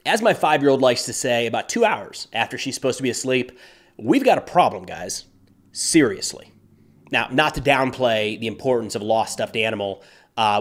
As my 5-year-old likes to say, about 2 hours after she's supposed to be asleep, we've got a problem, guys. Seriously. Now, not to downplay the importance of a lost stuffed animal,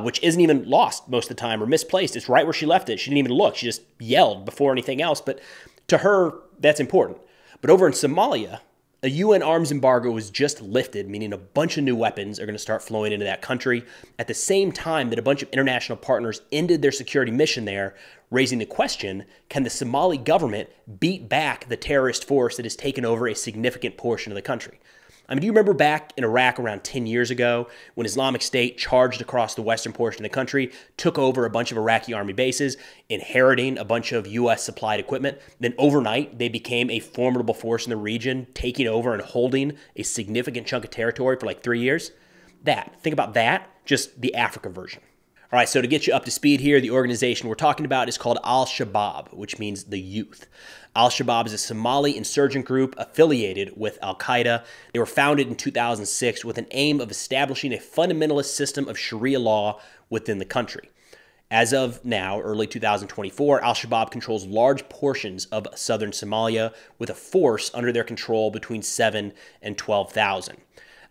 which isn't even lost most of the time or misplaced. It's right where she left it. She didn't even look. She just yelled before anything else. But to her, that's important. But over in Somalia, a UN arms embargo was just lifted, meaning a bunch of new weapons are going to start flowing into that country at the same time that a bunch of international partners ended their security mission there, raising the question, can the Somali government beat back the terrorist force that has taken over a significant portion of the country? I mean, do you remember back in Iraq around 10 years ago when Islamic State charged across the western portion of the country, took over a bunch of Iraqi army bases, inheriting a bunch of U.S. supplied equipment? Then overnight, they became a formidable force in the region, taking over and holding a significant chunk of territory for like 3 years? Think about that, just the Africa version. All right, so to get you up to speed here, the organization we're talking about is called AlShabab, which means the youth. AlShabab is a Somali insurgent group affiliated with Al-Qaeda. They were founded in 2006 with an aim of establishing a fundamentalist system of Sharia law within the country. As of now, early 2024, Al-Shabaab controls large portions of southern Somalia with a force under their control between 7,000 and 12,000.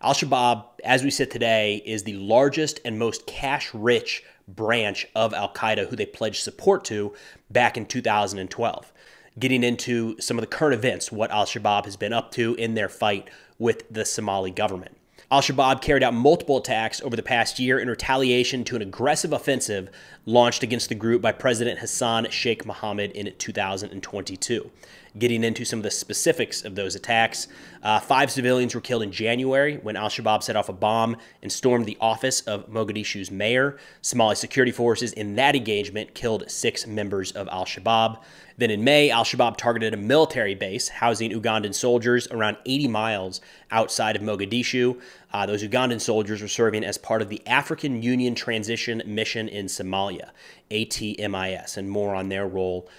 Al-Shabaab, as we sit today, is the largest and most cash-rich branch of Al-Qaeda, who they pledged support to back in 2012. Getting into some of the current events, what Al-Shabaab has been up to in their fight with the Somali government. Al-Shabaab carried out multiple attacks over the past year in retaliation to an aggressive offensive launched against the group by President Hassan Sheikh Mohammed in 2022. Getting into some of the specifics of those attacks, 5 civilians were killed in January when Al-Shabaab set off a bomb and stormed the office of Mogadishu's mayor. Somali security forces in that engagement killed 6 members of Al-Shabaab. Then in May, Al-Shabaab targeted a military base housing Ugandan soldiers around 80 miles outside of Mogadishu. Those Ugandan soldiers were serving as part of the African Union Transition Mission in Somalia, ATMIS, and more on their role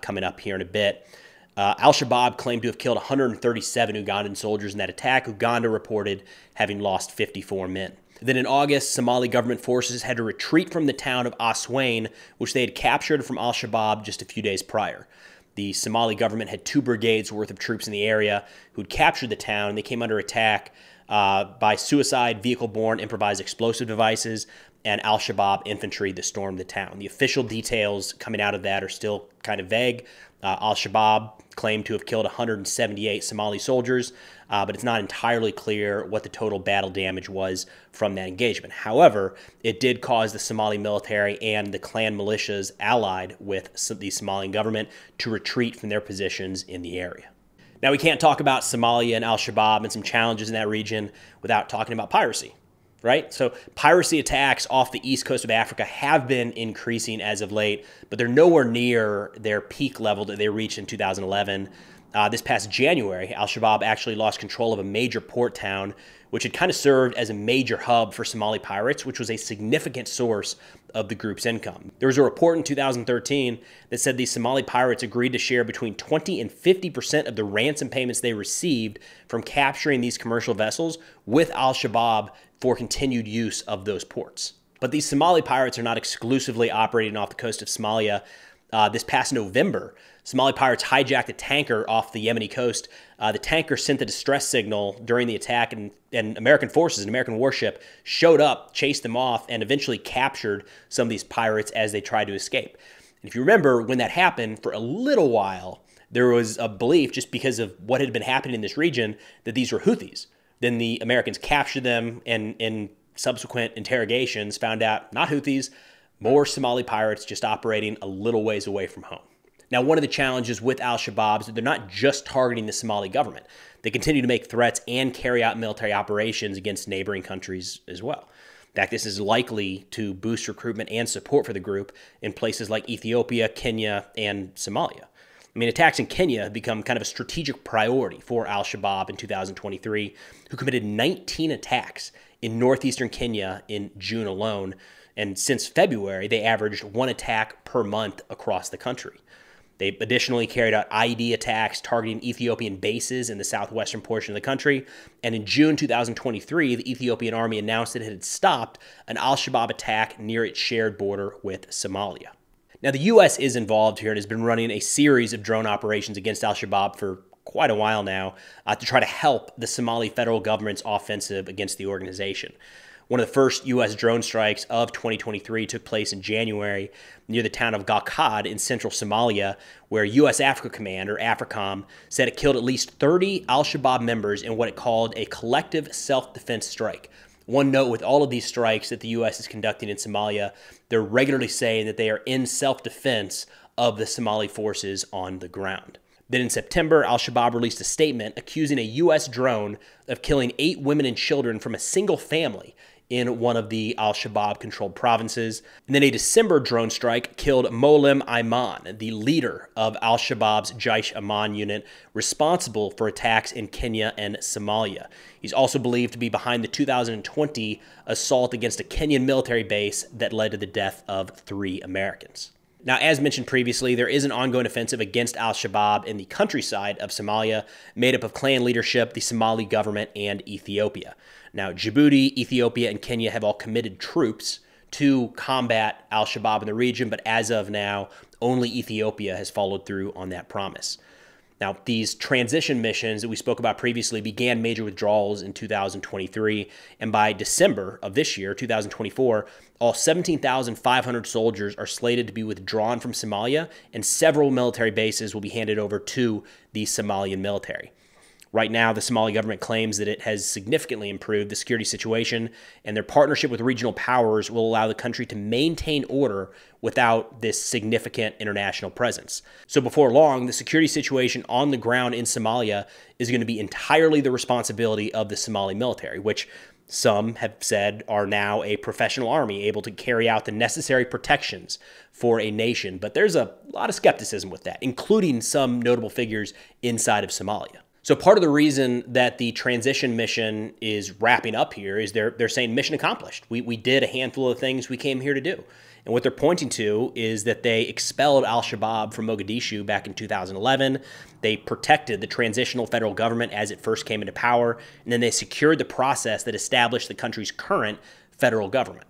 coming up here in a bit. Al-Shabaab claimed to have killed 137 Ugandan soldiers in that attack. Uganda reported having lost 54 men. Then in August, Somali government forces had to retreat from the town of Aswain, which they had captured from Al-Shabaab just a few days prior. The Somali government had 2 brigades worth of troops in the area who'd captured the town. They came under attack by suicide, vehicle-borne improvised explosive devices, and Al-Shabaab infantry that stormed the town. The official details coming out of that are still kind of vague. Al-Shabaab claimed to have killed 178 Somali soldiers, but it's not entirely clear what the total battle damage was from that engagement. However, it did cause the Somali military and the clan militias allied with the Somalian government to retreat from their positions in the area. Now, we can't talk about Somalia and Al-Shabaab and some challenges in that region without talking about piracy. Right? So piracy attacks off the east coast of Africa have been increasing as of late, but they're nowhere near their peak level that they reached in 2011. This past January, Al-Shabaab actually lost control of a major port town, which had kind of served as a major hub for Somali pirates, which was a significant source of the group's income. There was a report in 2013 that said these Somali pirates agreed to share between 20 and 50% of the ransom payments they received from capturing these commercial vessels with Al-Shabaab for continued use of those ports. But these Somali pirates are not exclusively operating off the coast of Somalia. This past November, Somali pirates hijacked a tanker off the Yemeni coast. The tanker sent the distress signal during the attack, and American forces, an American warship, showed up, chased them off, and eventually captured some of these pirates as they tried to escape. And if you remember, when that happened, for a little while, there was a belief, just because of what had been happening in this region, that these were Houthis. Then the Americans captured them, and in subsequent interrogations found out not Houthis, more Somali pirates just operating a little ways away from home. Now, one of the challenges with Al-Shabaab is that they're not just targeting the Somali government. They continue to make threats and carry out military operations against neighboring countries as well. In fact, this is likely to boost recruitment and support for the group in places like Ethiopia, Kenya, and Somalia. I mean, attacks in Kenya have become kind of a strategic priority for Al-Shabaab in 2023, who committed 19 attacks in northeastern Kenya in June alone. And since February, they averaged 1 attack per month across the country. They additionally carried out IED attacks targeting Ethiopian bases in the southwestern portion of the country. And in June 2023, the Ethiopian army announced that it had stopped an Al-Shabaab attack near its shared border with Somalia. Now, the U.S. is involved here and has been running a series of drone operations against Al-Shabaab for quite a while now to try to help the Somali federal government's offensive against the organization. One of the first U.S. drone strikes of 2023 took place in January near the town of Galkad in central Somalia, where U.S. Africa Command, or AFRICOM, said it killed at least 30 Al-Shabaab members in what it called a collective self-defense strike. One note with all of these strikes that the U.S. is conducting in Somalia, they're regularly saying that they are in self-defense of the Somali forces on the ground. Then in September, Al-Shabaab released a statement accusing a U.S. drone of killing 8 women and children from a single family in one of the Al-Shabaab-controlled provinces. And then a December drone strike killed Moalem Ayman, the leader of Al-Shabaab's Jaish-Aman unit, responsible for attacks in Kenya and Somalia. He's also believed to be behind the 2020 assault against a Kenyan military base that led to the death of 3 Americans. Now, as mentioned previously, there is an ongoing offensive against Al-Shabaab in the countryside of Somalia, made up of clan leadership, the Somali government, and Ethiopia. Now, Djibouti, Ethiopia, and Kenya have all committed troops to combat Al-Shabaab in the region, but as of now, only Ethiopia has followed through on that promise. Now, these transition missions that we spoke about previously began major withdrawals in 2023, and by December of this year, 2024, all 17,500 soldiers are slated to be withdrawn from Somalia, and several military bases will be handed over to the Somalian military. Right now, the Somali government claims that it has significantly improved the security situation, and their partnership with regional powers will allow the country to maintain order without this significant international presence. So before long, the security situation on the ground in Somalia is going to be entirely the responsibility of the Somali military, which some have said are now a professional army able to carry out the necessary protections for a nation. But there's a lot of skepticism with that, including some notable figures inside of Somalia. So part of the reason that the transition mission is wrapping up here is they're saying mission accomplished. We did a handful of things we came here to do. And what they're pointing to is that they expelled Al-Shabaab from Mogadishu back in 2011. They protected the transitional federal government as it first came into power. And then they secured the process that established the country's current federal government.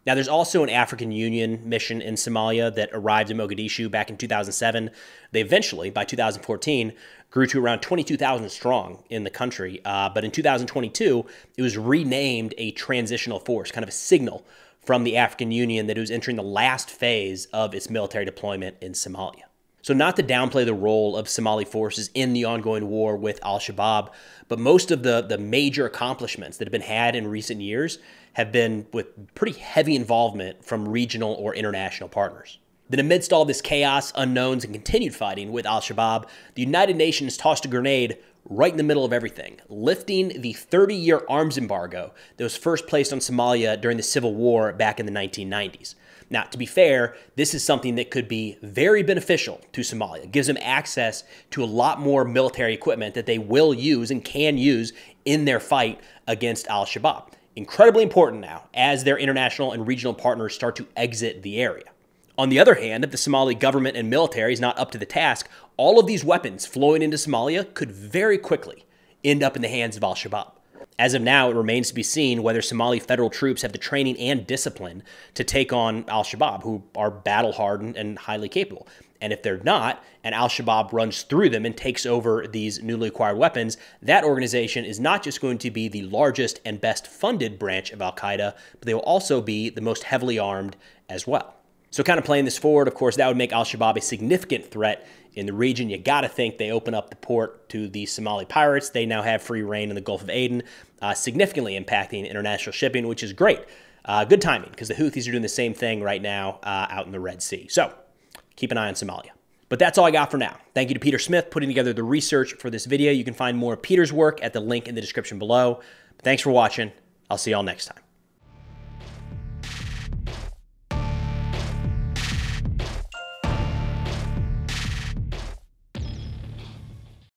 Now, there's also an African Union mission in Somalia that arrived in Mogadishu back in 2007. They eventually, by 2014, grew to around 22,000 strong in the country. But in 2022, it was renamed a transitional force, kind of a signal from the African Union that it was entering the last phase of its military deployment in Somalia. So not to downplay the role of Somali forces in the ongoing war with Al-Shabaab, but most of the major accomplishments that have been had in recent years have been with pretty heavy involvement from regional or international partners. Then amidst all this chaos, unknowns, and continued fighting with Al-Shabaab, the United Nations tossed a grenade right in the middle of everything, lifting the 30-year arms embargo that was first placed on Somalia during the Civil War back in the 1990s. Now, to be fair, this is something that could be very beneficial to Somalia. It gives them access to a lot more military equipment that they will use and can use in their fight against Al-Shabaab. Incredibly important now as their international and regional partners start to exit the area. On the other hand, if the Somali government and military is not up to the task, all of these weapons flowing into Somalia could very quickly end up in the hands of Al-Shabaab. As of now, it remains to be seen whether Somali federal troops have the training and discipline to take on Al-Shabaab, who are battle-hardened and highly capable. And if they're not, and Al-Shabaab runs through them and takes over these newly acquired weapons, that organization is not just going to be the largest and best funded branch of Al-Qaeda, but they will also be the most heavily armed as well. So kind of playing this forward, of course, that would make Al-Shabaab a significant threat in the region. You got to think they open up the port to the Somali pirates. They now have free reign in the Gulf of Aden, significantly impacting international shipping, which is great. Good timing, because the Houthis are doing the same thing right now out in the Red Sea. So keep an eye on Somalia. But that's all I got for now. Thank you to Peter Smith putting together the research for this video. You can find more of Peter's work at the link in the description below. Thanks for watching. I'll see y'all next time.